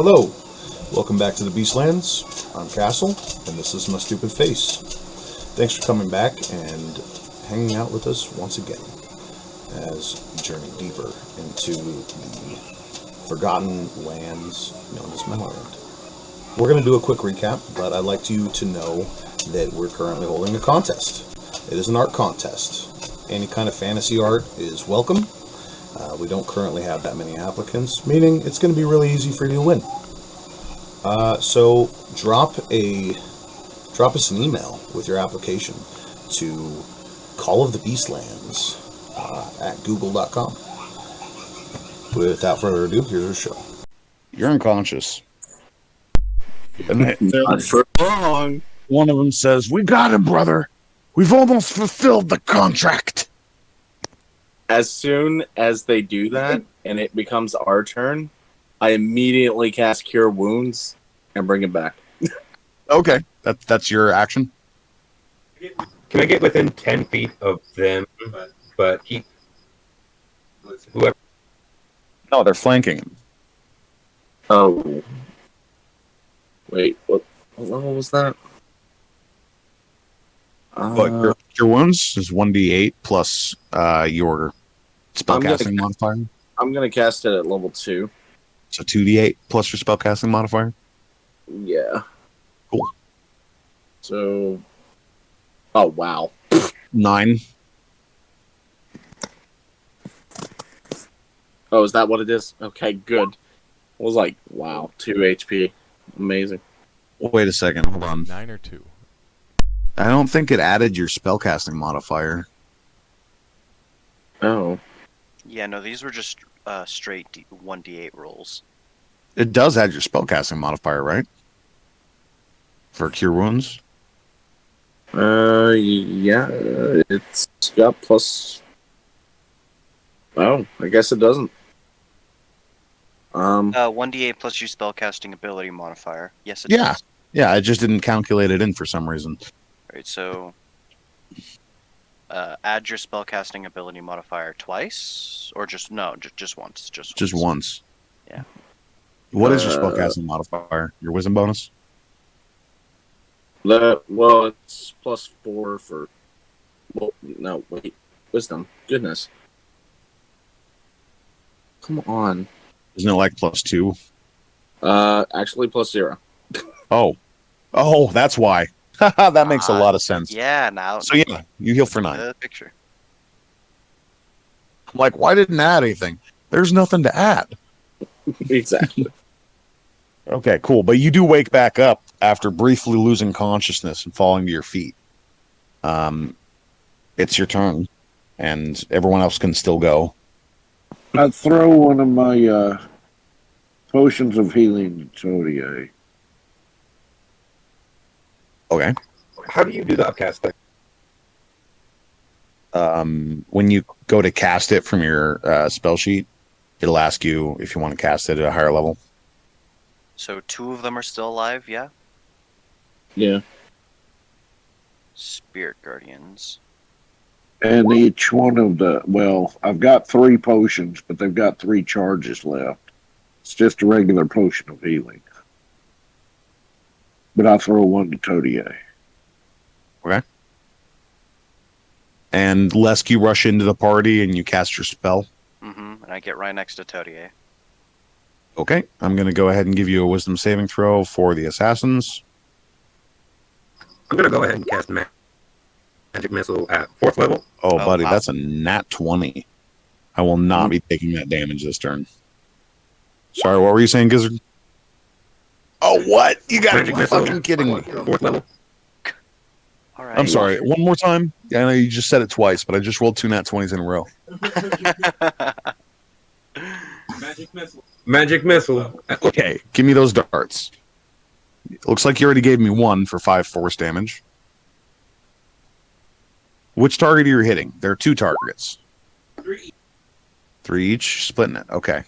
Hello, welcome back to the Beastlands. I'm Castle, and this is my stupid face. Thanks for coming back and hanging out with us once again as we journey deeper into the forgotten lands known as Memoland. We're going to do a quick recap, but I'd like you to know that we're currently holding a contest. It is an art contest. Any kind of fantasy art is welcome. We don't currently have that many applicants, meaning it's going to be really easy for you to win. So drop us an email with your application to callofthebeastlands at google.com. Without further ado, here's our show. You're unconscious. Not for long. One of them says, "We got him, brother. We've almost fulfilled the contract." As soon as they do that and it becomes our turn, I immediately cast Cure Wounds and bring him back. Okay, that's your action. Can I get within 10 feet of them, but keep whoever? No, they're flanking him. Oh. Wait, what level was that? But your wounds is 1d8 plus your spellcasting modifier. I'm going to cast it at level 2. So 2d8 plus your spellcasting modifier. Yeah. Cool. So... Oh, wow. 9. Oh, is that what it is? Okay, good. I was like, wow, 2 HP. Amazing. Wait a second, hold on. 9 or 2? I don't think it added your spellcasting modifier. Oh. Yeah, no, these were just straight 1d8 rolls. It does add your spellcasting modifier, right? For cure wounds? Yeah, it's got plus... Oh, I guess it doesn't. 1d8 plus your spellcasting ability modifier. Yes, it Yeah. does. Yeah, I just didn't calculate it in for some reason. Alright, so... add your spellcasting ability modifier twice? Or just... No, just once. Just once. Yeah. What is your spellcasting modifier? Your wisdom bonus? Well, it's plus 4 for... Well, no, wait. Wisdom. Goodness. Come on. Isn't it like plus 2? Actually plus 0. Oh, that's why. That makes a lot of sense. Yeah, now... So yeah, you heal for 9. The picture. I'm like, why didn't add anything? There's nothing to add. Exactly. Okay, cool. But you do wake back up after briefly losing consciousness and falling to your feet. It's your turn, and everyone else can still go. I throw one of my potions of healing to Todier. Okay. How do you do the upcast thing? When you go to cast it from your spell sheet, it'll ask you if you want to cast it at a higher level. So 2 of them are still alive, yeah? Yeah. Spirit Guardians. And each one of I've got 3 potions, but they've got 3 charges left. It's just a regular potion of healing. But I throw one to Todier. Okay. And Lesk, you rush into the party and you cast your spell. Mm-hmm, and I get right next to Todier. Okay, I'm going to go ahead and give you a wisdom saving throw for the assassins. I'm going to go ahead and cast Magic Missile at 4th level. Oh, buddy, wow. that's a nat 20. I will not be taking that damage this turn. Sorry, what were you saying, Gizzard? Oh, what? You got to be fucking kidding me. 4th level. All right. I'm sorry, one more time? Yeah, I know you just said it twice, but I just rolled 2 nat 20s in a row. Magic Missile. Okay, give me those darts. Looks like you already gave me 1 for 5 force damage. Which target are you hitting? There are 2 targets. 3 each, splitting it. Okay.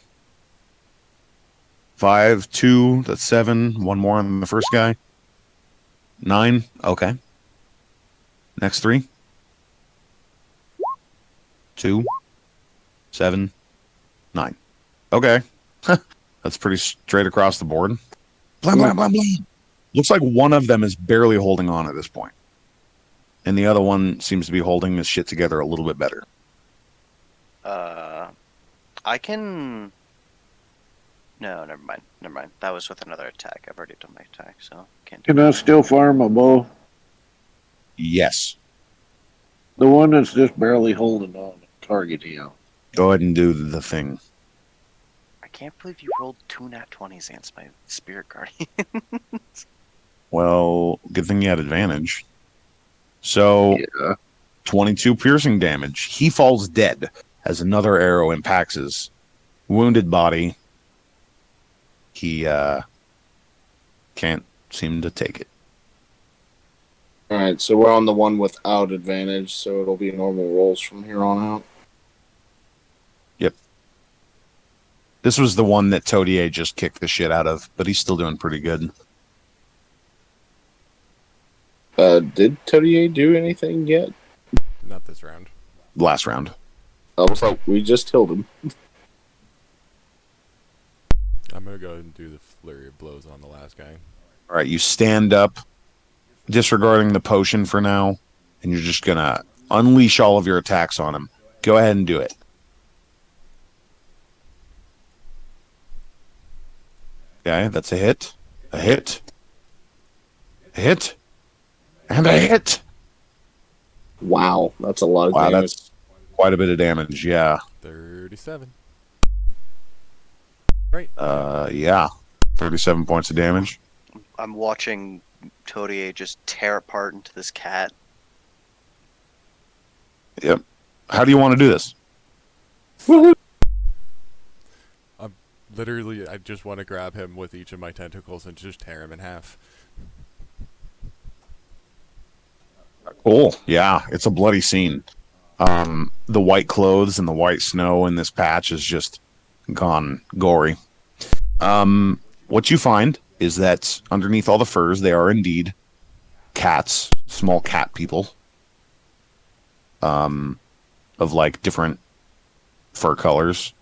5, 2, that's 7. 1 more on the first guy. 9, okay. Next 3. 2, 7, 9. Okay. That's pretty straight across the board. Blam, blam, blam, blam. Looks like one of them is barely holding on at this point. And the other one seems to be holding this shit together a little bit better. I can... No, never mind. Never mind. That was with another attack. I've already done my attack, so can't do Can I still fire my bow? Yes. The one that's just barely holding on to target him. Go ahead and do the thing. I can't believe you rolled 2 nat 20s against my Spirit Guardian. Well, good thing you had advantage. So, Yeah. 22 piercing damage. He falls dead as another arrow impacts his wounded body. He can't seem to take it. Alright, so we're on the one without advantage, so it'll be normal rolls from here on out. Yep. This was the one that Todier just kicked the shit out of, but he's still doing pretty good. Did Todier do anything yet? Not this round. Last round. Oh, we just killed him. I'm gonna go ahead and do the flurry of blows on the last guy. All right, you stand up, disregarding the potion for now, and you're just gonna unleash all of your attacks on him. Go ahead and do it. Okay, that's a hit. A hit. A hit. And a hit! Wow, that's a lot of Wow, damage. that's quite a bit of damage, yeah. 37. Right. Yeah. 37 points of damage. I'm watching Todier just tear apart into this cat. Yep. How do you want to do this? Literally, I just want to grab him with each of my tentacles and just tear him in half. Cool. Yeah, it's a bloody scene. The white clothes and the white snow in this patch is just gone gory. What you find is that underneath all the furs, they are indeed cats, small cat people, of like different fur colors.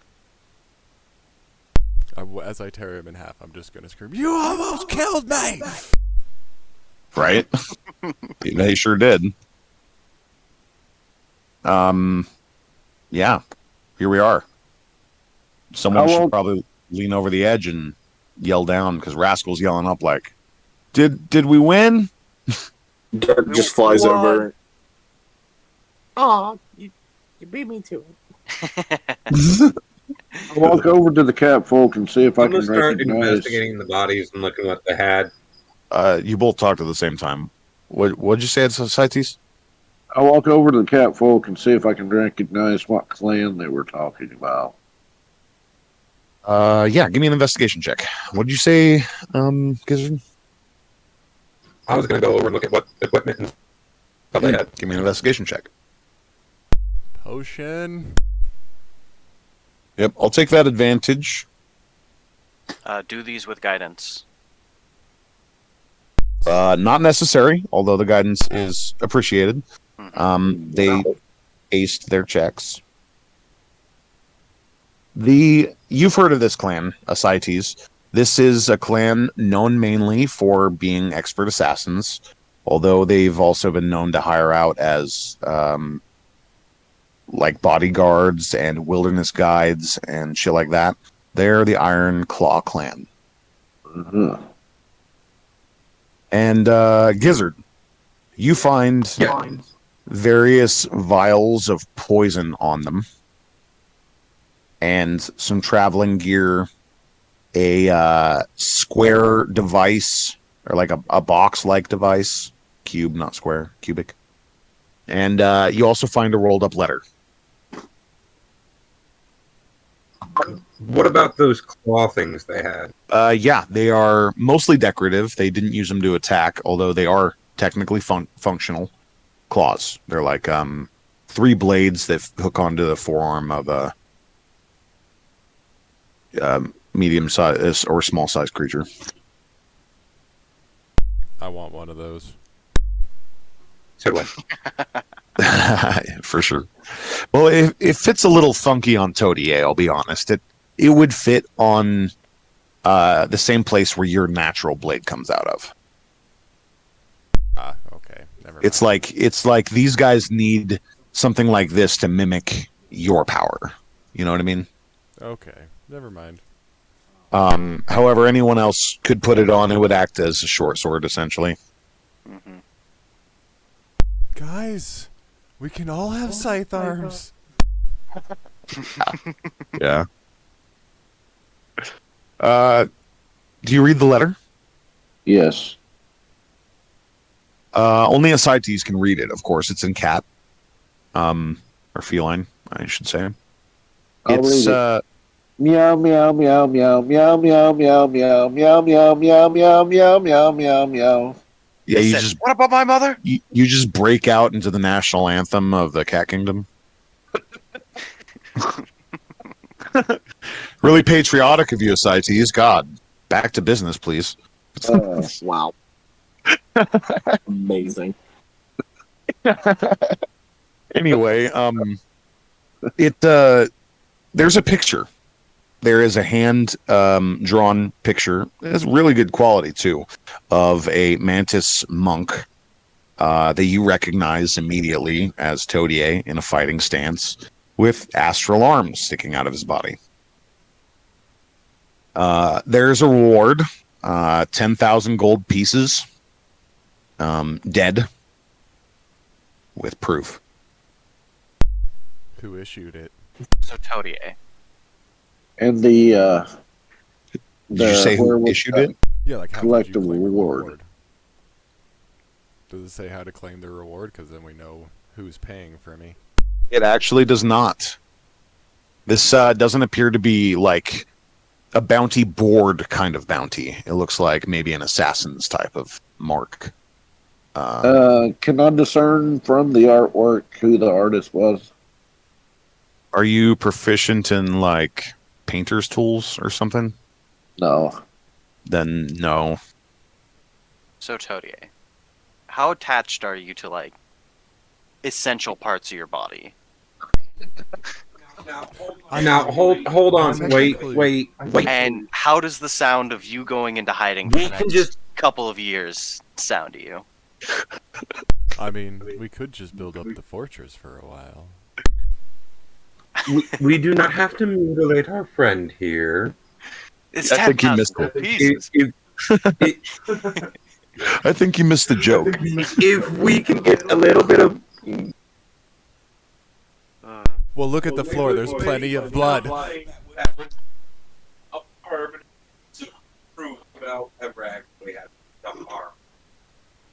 As I tear him in half, I'm just gonna scream, "You almost killed me!" Right? They sure did. Yeah, here we are. Someone should probably lean over the edge and yell down because Rascal's yelling up like, "Did we win?" Dirk just flies What? over. Aw, you beat me to it. I'll walk over to the catfolk and see if I I'm can gonna start recognize. investigating the bodies and looking what they had. You both talked at the same time. What'd you say at Cites? I'll walk over to the catfolk and see if I can recognize what clan they were talking about. Yeah, give me an investigation check. What'd you say, Gizzard? I was gonna go over and look at what equipment and stuff they had. Give me an investigation check. Potion. Yep, I'll take that advantage. Do these with guidance. Not necessary, although the guidance is appreciated. They aced their checks. You've heard of this clan, Ascites. This is a clan known mainly for being expert assassins, although they've also been known to hire out as like bodyguards and wilderness guides and shit like that. They're the Iron Claw clan. Uh-huh. And Gizzard, you find various vials of poison on them and some traveling gear, a square device, or like a box-like device, cube, not square, cubic. And you also find a rolled-up letter. What about those claw things they had? Yeah, they are mostly decorative. They didn't use them to attack, although they are technically functional claws. They're like 3 blades that hook onto the forearm of a medium-sized or small-sized creature. I want one of those. So what? For sure. Well, it fits a little funky on Todier, I'll be honest. It would fit on the same place where your natural blade comes out of. Ah, okay. Never mind. It's like these guys need something like this to mimic your power. You know what I mean? Okay, never mind. However, anyone else could put it on. It would act as a short sword, essentially. Mm-hmm. Guys, we can all have scythe arms. Yeah. Do you read the letter? Yes. Only ascites can read it, of course. It's in cat. Or feline, I should say. I'll It's read it. Meow meow meow meow meow meow meow meow meow meow meow meow meow meow meow meow. yeah, It you said, just "What about my mother?" you just break out into the national anthem of the cat kingdom. Really patriotic of you, ascites. God, back to business, please. Wow. Amazing. Anyway, it there's a picture. There is a hand drawn picture. It's really good quality too, of a mantis monk that you recognize immediately as Todier in a fighting stance with astral arms sticking out of his body. There's a reward, 10,000 gold pieces, dead, with proof. Who issued it? So Todier. And the Did you say who where issued it? Yeah, like how Collect did you the claim the reward. reward? Does it say how to claim the reward? Because then we know who's paying for me. It actually does not. This doesn't appear to be like a bounty board kind of bounty. It looks like maybe an assassin's type of mark. Can I discern from the artwork who the artist was? Are you proficient in like painter's tools or something? No. Then no. So Todier, how attached are you to like essential parts of your body? Now hold on. I'm Wait. technically- And how does the sound of you going into hiding for We the can next just- couple of years sound to you? I mean, we could just build up the fortress for a while. We do not have to mutilate our friend here. It's I think you 10,000 missed gold it. pieces. I think you missed the joke. If we can get a little bit of Well, look at the floor. There's plenty of blood.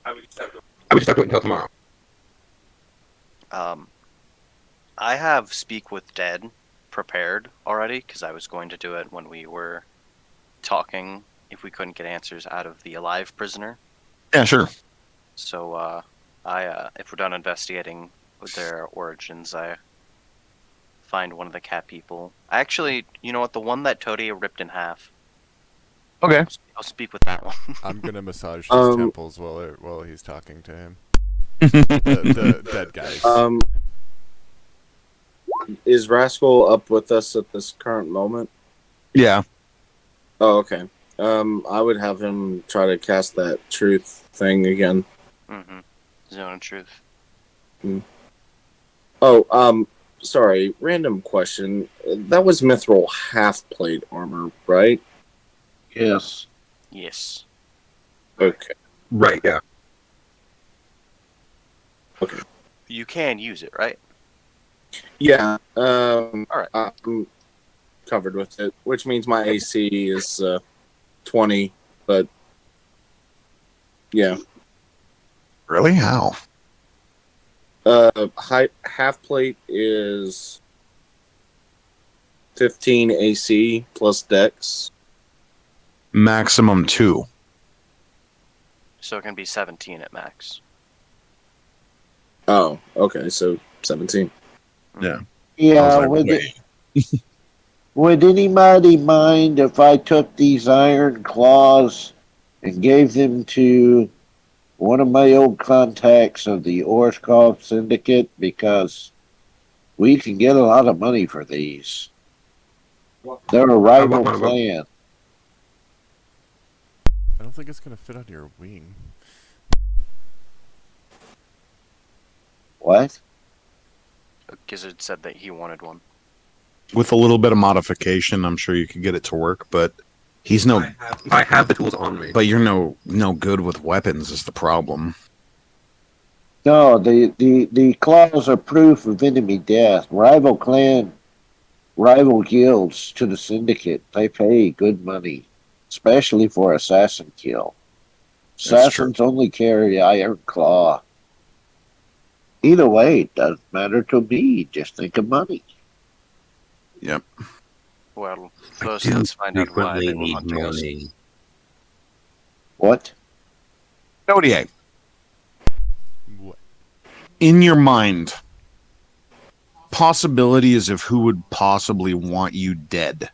I would just have to wait until tomorrow. I have Speak with Dead prepared already because I was going to do it when we were talking if we couldn't get answers out of the alive prisoner. Yeah, sure. So if we're done investigating with their origins, I find one of the cat people. Actually, you know what? The one that Todia ripped in half. Okay. I'll speak with that one. I'm gonna massage his temples while he's talking to him. The dead guys. Is Rascal up with us at this current moment? Yeah. Oh, okay. I would have him try to cast that truth thing again. Mm-hmm. Zone of Truth. Oh, sorry. Random question. That was mithril half plate armor, right? Yes. Yes. Okay. Right, yeah. Okay. You can use it, right? Yeah. Alright. I'm covered with it, which means my AC is 20, but yeah. Really? How? Half plate is 15 AC plus Dex. Maximum 2. So it can be 17 at max. Oh, okay, so 17. Yeah. Yeah, I was like, wait. would anybody mind if I took these iron claws and gave them to one of my old contacts of the Orskov Syndicate? Because we can get a lot of money for these. They're a rival want one of them. clan. I don't think it's gonna fit on your wing. What? Gizzard said that he wanted one. With a little bit of modification, I'm sure you could get it to work, but he's no. I have the tools on me. But you're no good with weapons is the problem. No, the claws are proof of enemy death. Rival guilds to the syndicate. They pay good money, especially for assassin kill. That's true. Assassins only carry iron claw. Either way, it doesn't matter to me. Just think of money. Yep. Well, first let's find out why frequently they were need hunting us. money. What? ODA, What? in your mind, possibilities of who would possibly want you dead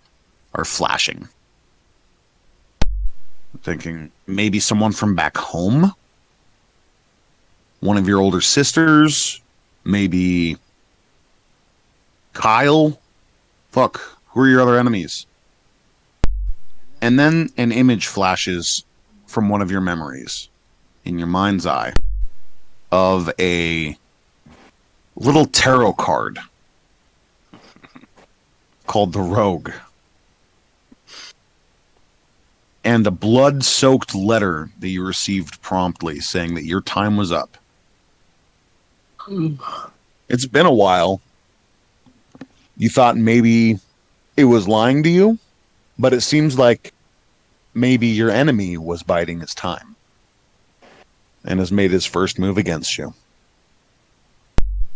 are flashing. Thinking maybe someone from back home? One of your older sisters? Maybe Kyle? Fuck, who are your other enemies? And then an image flashes from one of your memories in your mind's eye of a little tarot card called the Rogue and a blood-soaked letter that you received promptly saying that your time was up. It's been a while. You thought maybe it was lying to you, but it seems like maybe your enemy was biding his time and has made his first move against you.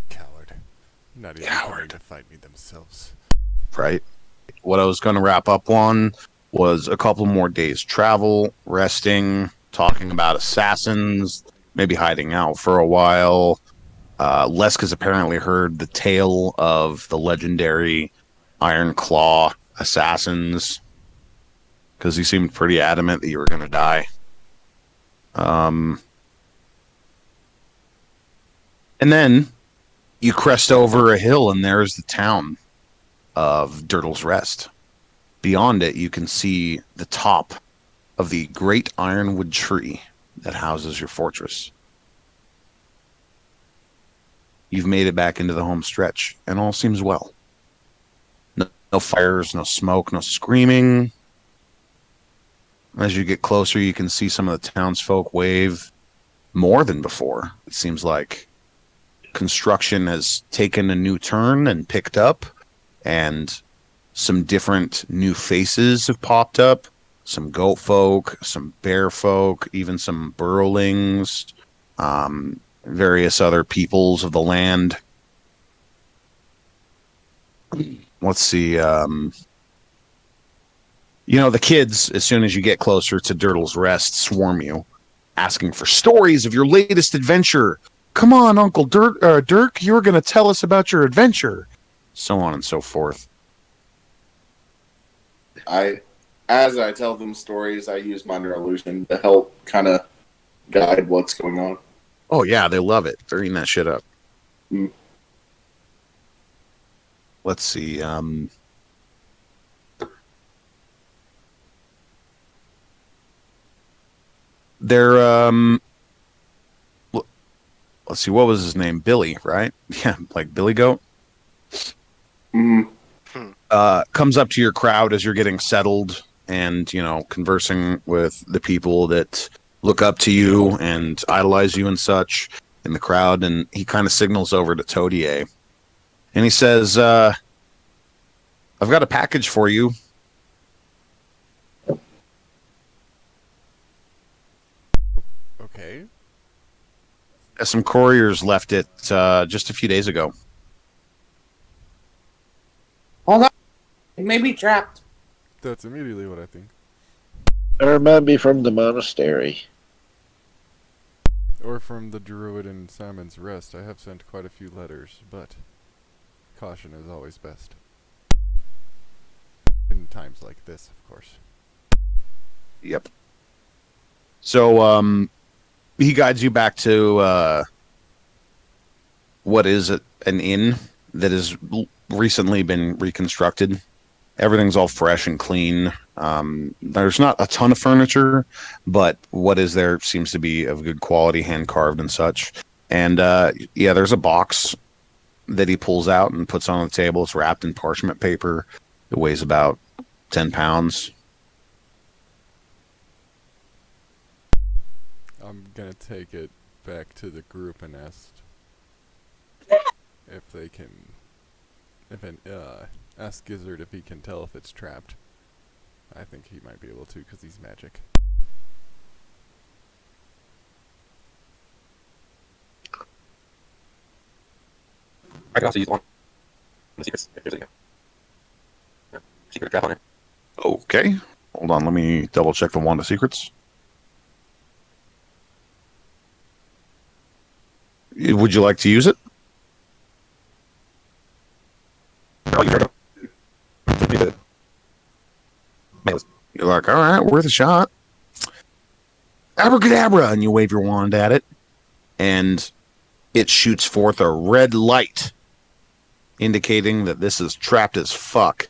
Coward. Not even coming to fight me themselves. Right? What I was going to wrap up on was a couple more days travel, resting, talking about assassins, maybe hiding out for a while. Leska's apparently heard the tale of the legendary Iron Claw assassins because he seemed pretty adamant that you were going to die. And then you crest over a hill and there's the town of Dirtle's Rest. Beyond it, you can see the top of the great ironwood tree that houses your fortress. You've made it back into the home stretch, and all seems well. No fires, no smoke, no screaming. As you get closer, you can see some of the townsfolk wave more than before. It seems like construction has taken a new turn and picked up, and some different new faces have popped up. Some goat folk, some bear folk, even some burrowlings, various other peoples of the land. Let's see. The kids, as soon as you get closer to Dirtle's Rest, swarm you, asking for stories of your latest adventure. Come on, Uncle Dirk, you're going to tell us about your adventure. So on and so forth. As I tell them stories, I use minor illusion to help kind of guide what's going on. Oh, yeah, they love it. They're eating that shit up. Mm. Let's see. They're, let's see, what was his name? Billy, right? Yeah, like Billy Goat. Mm. Comes up to your crowd as you're getting settled and, conversing with the people that look up to you and idolize you and such in the crowd. And he kind of signals over to Todier. And he says, I've got a package for you. Okay. Some couriers left it just a few days ago. Hold on. It may be trapped. That's immediately what I think. Or maybe from the monastery. Or from the Druid in Simon's Rest. I have sent quite a few letters, but caution is always best. In times like this, of course. Yep. So, he guides you back to what is an inn that has recently been reconstructed. Everything's all fresh and clean. There's not a ton of furniture, but what is there seems to be of good quality, hand carved and such. And yeah, there's a box that he pulls out and puts on the table. It's wrapped in parchment paper. It weighs about 10 pounds. I'm gonna take it back to the group and if they can, ask Gizzard if he can tell if it's trapped. I think he might be able to because he's magic. I can also use one of the secrets if there's a secret trap on it. Okay. Hold on. Let me double check the Wand of Secrets. Would you like to use it? Oh, you heard him. Should be the males. You're like, all right, worth a shot. Abracadabra! And you wave your wand at it, and it shoots forth a red light, indicating that this is trapped as fuck.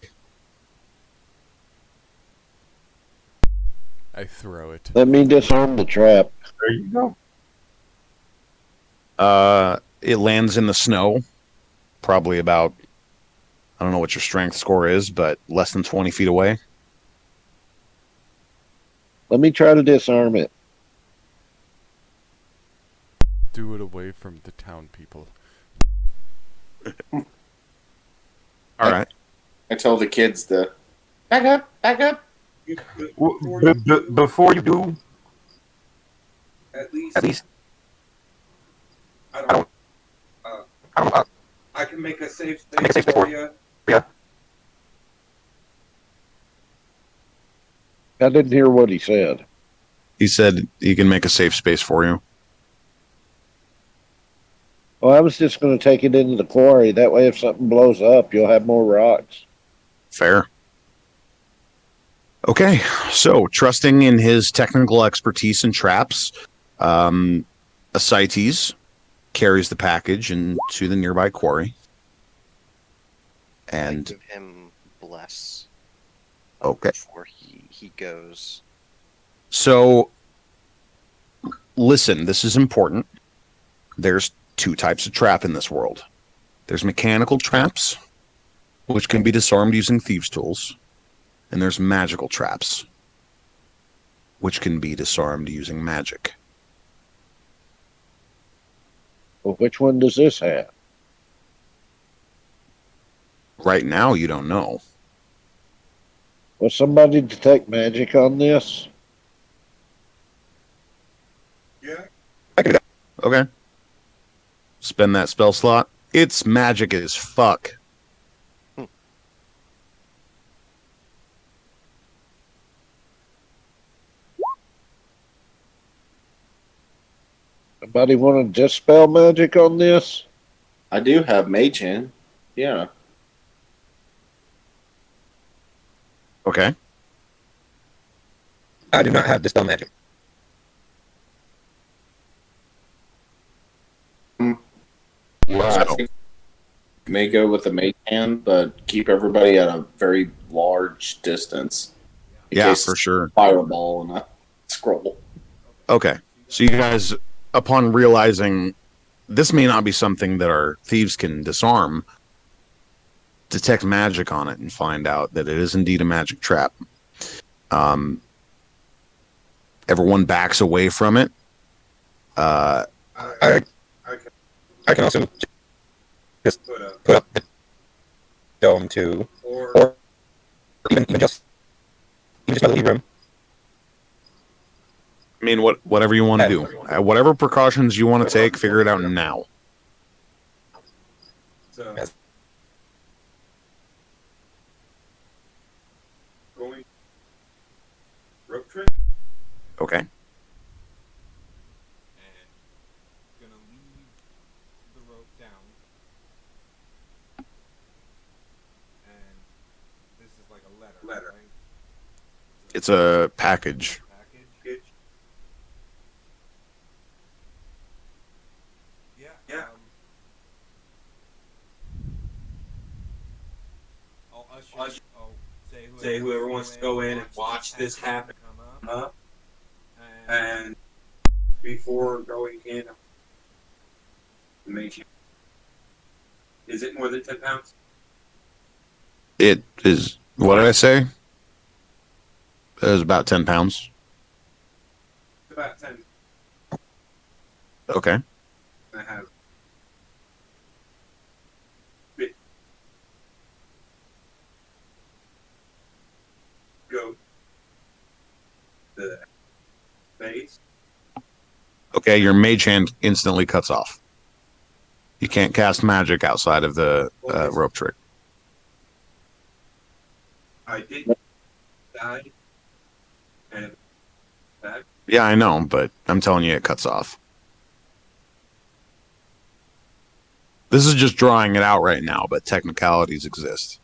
I throw it. Let me disarm the trap. There you go. It lands in the snow, probably about, I don't know what your strength score is, but less than 20 feet away. Let me try to disarm it. Do it away from the town people. All right. I tell the kids to Back up, back up. Before you do, at least I don't I can make a safe make a safe space for for you. yeah. I didn't hear what he said. He said he can make a safe space for you. Well, I was just going to take it into the quarry. That way, if something blows up, you'll have more rocks. Fair. Okay, so trusting in his technical expertise in traps, Ascites carries the package into the nearby quarry. I And give him bless okay, before he goes. so listen, this is important. There's two types of trap in this world. There's mechanical traps, which can be disarmed using thieves' tools, and there's magical traps, which can be disarmed using magic. Well, which one does this have? Right now, you don't know. Was somebody detect magic on this? Yeah. I can do that. Okay. Spend that spell slot. It's magic as fuck. Somebody want to dispel magic on this? I do have Mage Hand. Yeah. Okay. I do not have dispel magic. I think may go with the Mage Hand, but keep everybody at a very large distance. In Yeah, case for sure. fireball and a scroll. Okay. So you guys, upon realizing this may not be something that our thieves can disarm, detect magic on it and find out that it is indeed a magic trap. Everyone backs away from it. I can also just put up the dome too, or even just by the living room. I mean, whatever you want to do. Whatever precautions you want to take, figure it out now. So going rope trick Okay. and gonna leave the rope down. And this is like a letter. Right? It's a package. Package. Yeah. I'll usher. say whoever wants to go in and watch this happen come up, and before going in, make sure. Is it more than 10 pounds? It is. What did I say? It was about 10 pounds. About 10. Okay. I have. Go. The face. Okay, your mage hand instantly cuts off. You can't cast magic outside of the rope trick. I did die. And that. Yeah, I know, but I'm telling you, it cuts off. This is just drawing it out right now, but technicalities exist.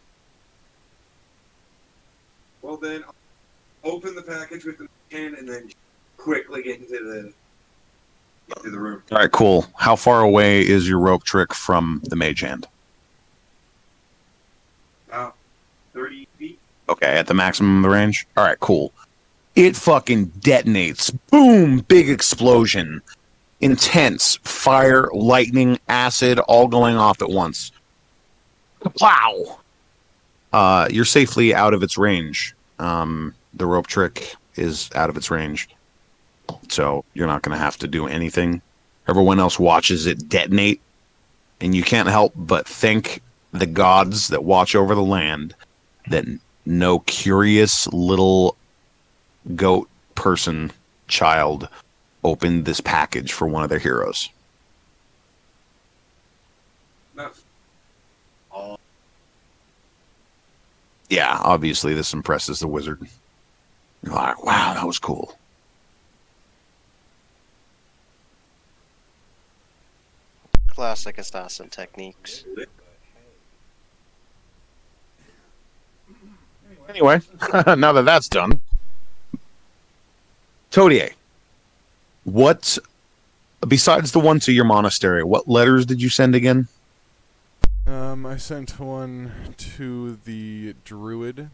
Well, then, open the package with the hand and then quickly get into the room. All right, cool. How far away is your rope trick from the mage hand? About 30 feet. Okay, at the maximum of the range? All right, cool. It fucking detonates. Boom! Big explosion. Intense. Fire, lightning, acid, all going off at once. Wow! You're safely out of its range. The rope trick is out of its range. So you're not going to have to do anything. Everyone else watches it detonate. And you can't help but thank the gods that watch over the land that no curious little goat person child opened this package for one of their heroes. No. All. Yeah, obviously this impresses the wizard. You're like, wow, that was cool. Classic assassin techniques. Anyway, now that that's done, Todier, what, besides the one to your monastery, what letters did you send again? I sent one to the druid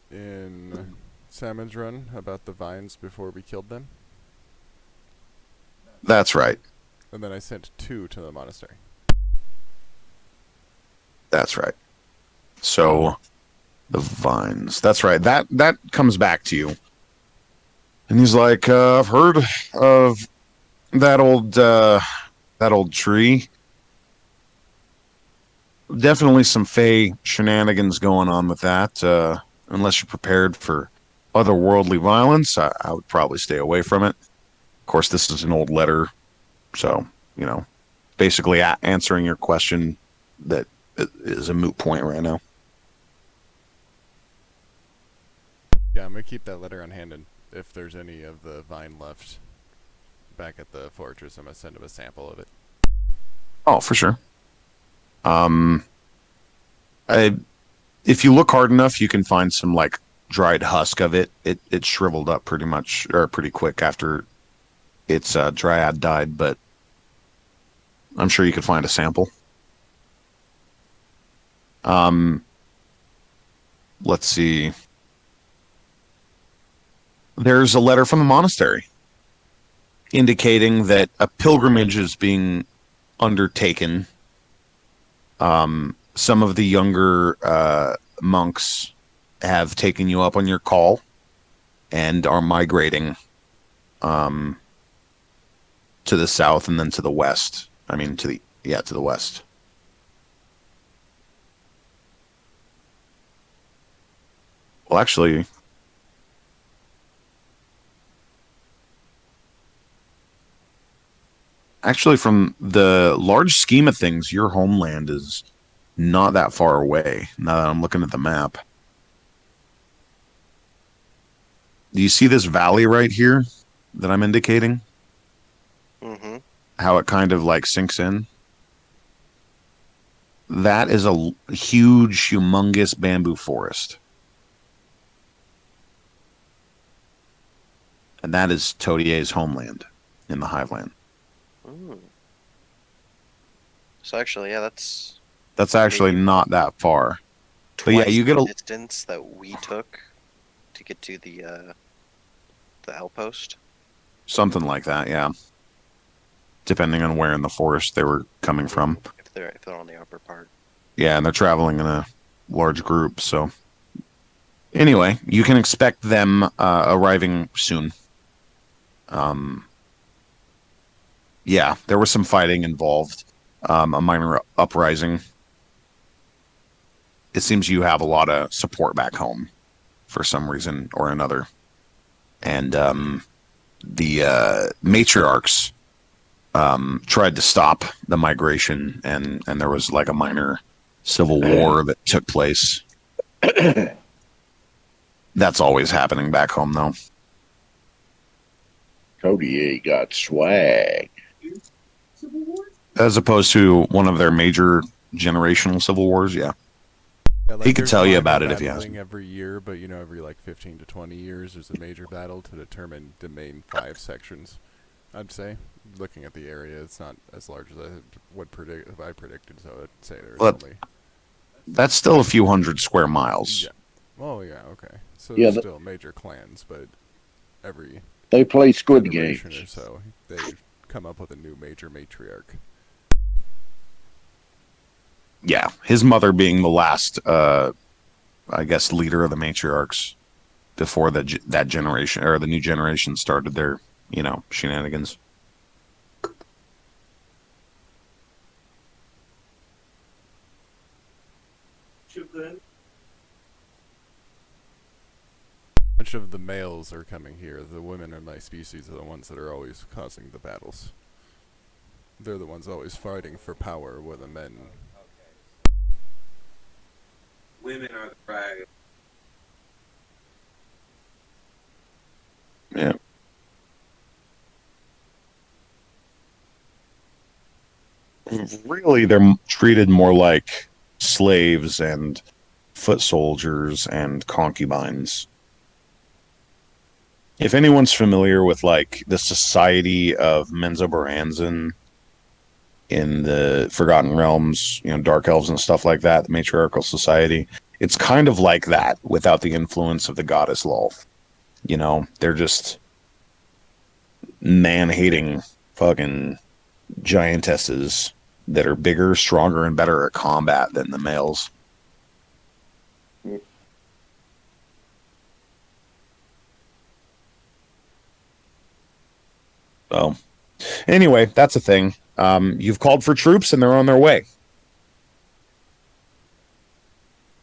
in Salmon's Run about the vines before we killed them. That's right. And then I sent 2 to the monastery. That's right. So, the vines. That's right. That comes back to you. And he's like, I've heard of that old tree. Definitely some fey shenanigans going on with that. Unless you're prepared for otherworldly violence, I would probably stay away from it. Of course, this is an old letter, so, basically answering your question that is a moot point right now. Yeah, I'm going to keep that letter on hand, and if there's any of the vine left back at the fortress, I'm going to send him a sample of it. Oh, for sure. If you look hard enough, you can find some like dried husk of it. It shriveled up pretty much, or pretty quick after its dryad died, but I'm sure you could find a sample. Let's see. There's a letter from the monastery indicating that a pilgrimage is being undertaken. Some of the younger monks have taken you up on your call and are migrating to the south and then to the west. I mean, to the west. Well, actually, from the large scheme of things, your homeland is not that far away, now that I'm looking at the map. Do you see this valley right here that I'm indicating? Mm-hmm. How it kind of like sinks in? That is a huge, humongous bamboo forest. And that is Todier's homeland in the Hiveland. Mm. So actually, yeah, that's actually maybe not that far. But twice yeah, you get the a distance that we took to get to the outpost? Something like that, yeah. Depending on where in the forest they were coming from. If they're on the upper part. Yeah, and they're traveling in a large group, so anyway, you can expect them arriving soon. Yeah, there was some fighting involved, a minor uprising. It seems you have a lot of support back home for some reason or another. And the matriarchs tried to stop the migration, and there was like a minor civil war that took place. That's always happening back home, though. Cody ain't got swag. As opposed to one of their major generational civil wars, yeah. Yeah, like He could there's tell you minor about it if he battling asked. every year, but every like 15 to 20 years, there's a major battle to determine the main 5 sections. I'd say, looking at the area, it's not as large as I predicted. So I'd say there's But only. that's still a few hundred square miles. Yeah. Oh yeah. Okay. So Yeah, there's still major clans, but every They play Squid generation or Games. so, they come up with a new major matriarch. Yeah, his mother being the last, I guess, leader of the matriarchs before that generation or the new generation started their, shenanigans. Much of the males are coming here. The women in my species are the ones that are always causing the battles. They're the ones always fighting for power, where the men. Women are the dragons. Yeah. Really, they're treated more like slaves and foot soldiers and concubines. If anyone's familiar with like the Society of Menzoberranzan in the Forgotten Realms, Dark Elves and stuff like that, the Matriarchal Society, it's kind of like that without the influence of the goddess Lolth. They're just man-hating fucking giantesses that are bigger, stronger, and better at combat than the males. So, anyway, that's a thing. You've called for troops, and they're on their way.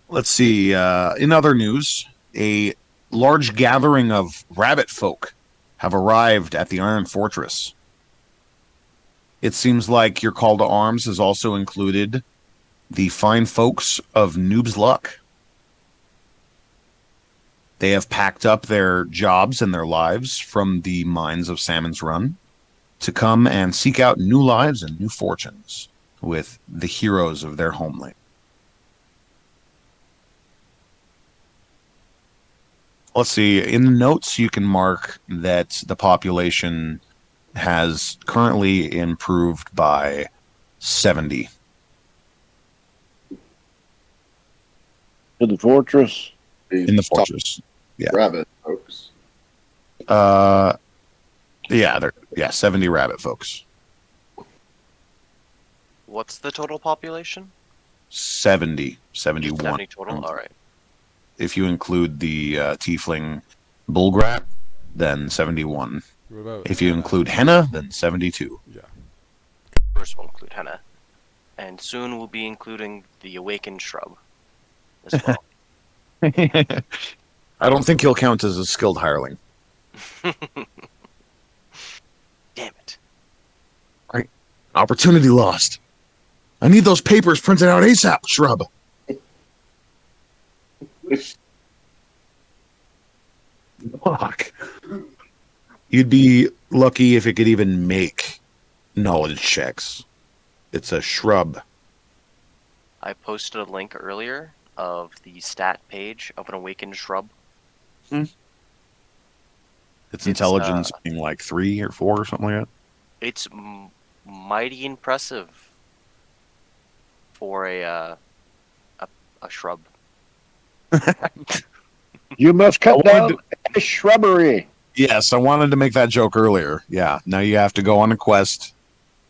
Let's see. In other news, a large gathering of rabbit folk have arrived at the Iron Fortress. It seems like your call to arms has also included the fine folks of Noob's Luck. They have packed up their jobs and their lives from the mines of Salmon's Run to come and seek out new lives and new fortunes with the heroes of their homeland. Let's see. In the notes, you can mark that the population has currently improved by 70. To the fortress? In the fortress. Yeah. Rabbit folks. Yeah, 70 rabbit folks. What's the total population? 70, 71. 70 total? Alright. If you include the tiefling bullgrat, then 71. What about If you include henna, then 72. Yeah. First we'll include henna. And soon we'll be including the awakened shrub as well. I don't think he'll count as a skilled hireling. Damn it. Right. Opportunity lost. I need those papers printed out ASAP, Shrub. Fuck. You'd be lucky if it could even make knowledge checks. It's a shrub. I posted a link earlier of the stat page of an awakened shrub. Its intelligence being like 3 or 4 or something like that. It's mighty impressive for a shrub. You must cut I wanted down a shrubbery. Yes, I wanted to make that joke earlier. Yeah, now you have to go on a quest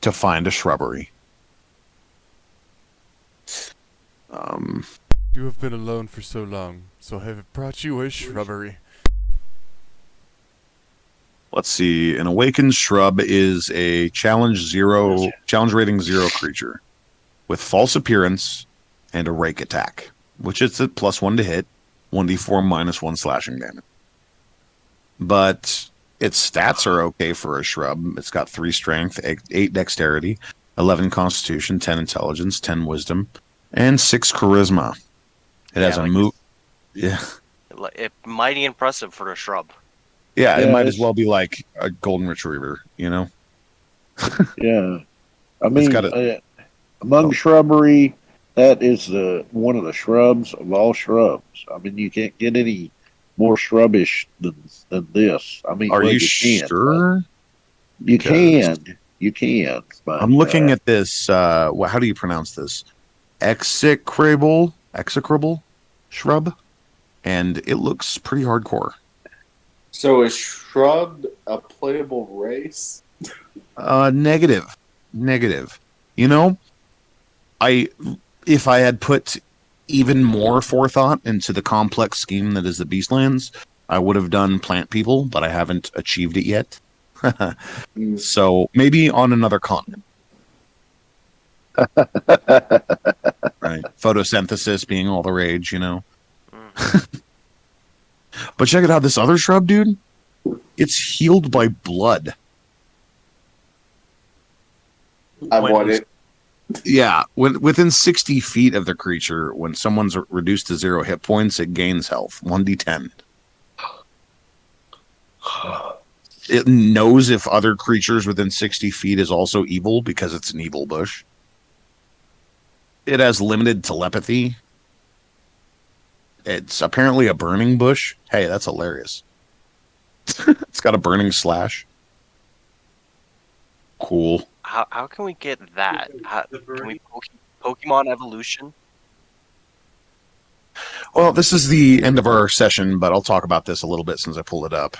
to find a shrubbery. You have been alone for so long, so I have brought you a shrubbery. Let's see. An awakened shrub is a challenge rating 0 creature with false appearance and a rake attack, which is at +1 to hit, 1d4 -1 slashing damage. But its stats are okay for a shrub. It's got 3 strength, 8 dexterity, 11 constitution, 10 intelligence, 10 wisdom, and 6 charisma. It has a move. Yeah. Mighty impressive for a shrub. Yeah, it might as Yes. well be like a golden retriever, you know? Yeah. I It's mean, got among shrubbery, that is one of the shrubs of all shrubs. I mean, you can't get any more shrubbish than this. I mean, Are well, you you can. sure? You Because can. But I'm looking at this. How do you pronounce this? Execrable shrub, and it looks pretty hardcore. So is shrub a playable race? Negative. You know, if I had put even more forethought into the complex scheme that is the Beastlands, I would have done plant people, but I haven't achieved it yet. So maybe on another continent. Right. Photosynthesis being all the rage, you know. But check it out, this other shrub, dude. It's healed by blood. I want it. Yeah, within 60 feet of the creature, when someone's reduced to 0 hit points, it gains health, 1d10. It knows if other creatures within 60 feet is also evil because it's an evil bush. It has limited telepathy. It's apparently a burning bush. Hey, that's hilarious. It's got a burning slash. Cool. How can we get that? Can we Pokemon evolution? Well, this is the end of our session, but I'll talk about this a little bit since I pulled it up.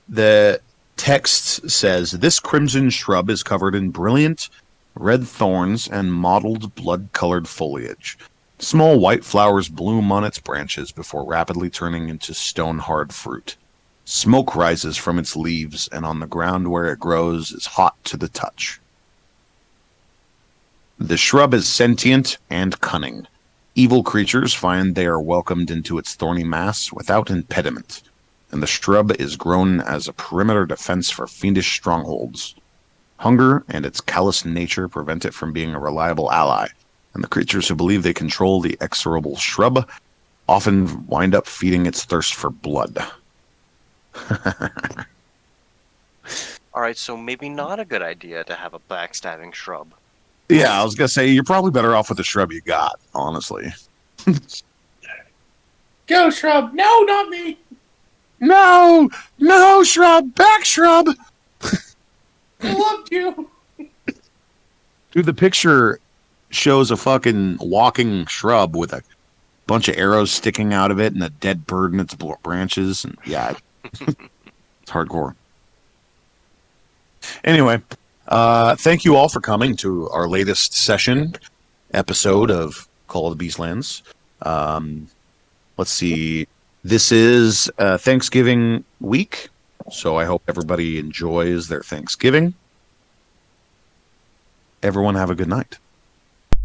The text says, this crimson shrub is covered in brilliant red thorns and mottled blood-colored foliage. Small white flowers bloom on its branches before rapidly turning into stone-hard fruit. Smoke rises from its leaves, and on the ground where it grows is hot to the touch. The shrub is sentient and cunning. Evil creatures find they are welcomed into its thorny mass without impediment, and the shrub is grown as a perimeter defense for fiendish strongholds. Hunger and its callous nature prevent it from being a reliable ally, and the creatures who believe they control the exorable shrub often wind up feeding its thirst for blood. Alright, so maybe not a good idea to have a backstabbing shrub. Yeah, I was going to say, you're probably better off with the shrub you got, honestly. Go, shrub. No, not me. No, shrub, back shrub. I loved you. Dude, the picture shows a fucking walking shrub with a bunch of arrows sticking out of it and a dead bird in its branches. And yeah, it's hardcore. Anyway, thank you all for coming to our latest episode of Call of the Beastlands. Let's see. This is Thanksgiving week, so I hope everybody enjoys their Thanksgiving. Everyone have a good night,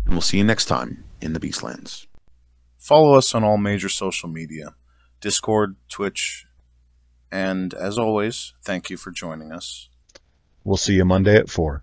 and we'll see you next time in the Beastlands. Follow us on all major social media, Discord, Twitch, and as always, thank you for joining us. We'll see you Monday at 4.